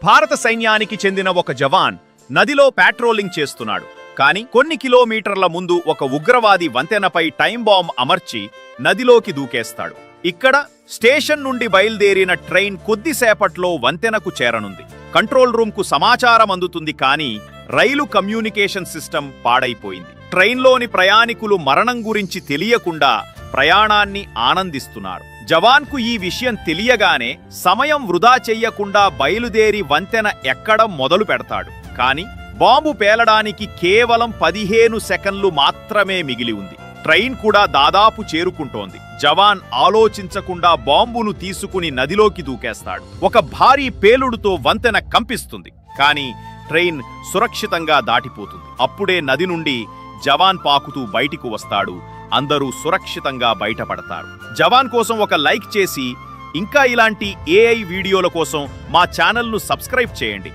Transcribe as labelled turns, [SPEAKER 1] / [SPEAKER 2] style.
[SPEAKER 1] భారత సైన్యానికి చెందిన ఒక జవాన్ నదిలో పాట్రోలింగ్ చేస్తున్నాడు. కానీ కొన్ని కిలోమీటర్ల ముందు ఒక ఉగ్రవాది వంతెనపై టైం బాంబ్ అమర్చి నదిలోకి దూకేస్తాడు. ఇక్కడ స్టేషన్ నుండి బయలుదేరిన ట్రైన్ కొద్దిసేపట్లో వంతెనకు చేరనుంది. కంట్రోల్ రూమ్ కు సమాచారం అందుతుంది, కానీ రైలు కమ్యూనికేషన్ సిస్టమ్ పాడైపోయింది. ట్రైన్లోని ప్రయాణికులు మరణం గురించి తెలియకుండా ప్రయాణాన్ని ఆనందిస్తున్నారు. జవాన్కు ఈ విషయం తెలియగానే సమయం వృధా చెయ్యకుండా బయలుదేరి వంతెన ఎక్కడం మొదలు పెడతాడు. కానీ బాంబు పేలడానికి కేవలం 15 సెకన్లు మాత్రమే మిగిలి ఉంది. ట్రైన్ కూడా దాదాపు చేరుకుంటోంది. జవాన్ ఆలోచించకుండా బాంబును తీసుకుని నదిలోకి దూకేస్తాడు. ఒక భారీ పేలుడుతో వంతెన కంపిస్తుంది, కానీ ట్రైన్ సురక్షితంగా దాటిపోతుంది. అప్పుడే నది నుండి జవాన్ పాకుతూ బయటికి వస్తాడు. అందరూ సురక్షితంగా బయటపడతారు. జవాన్ కోసం ఒక లైక్ చేసి ఇంకా ఇలాంటి ఏఐ వీడియోల కోసం మా ఛానల్ను సబ్స్క్రైబ్ చేయండి.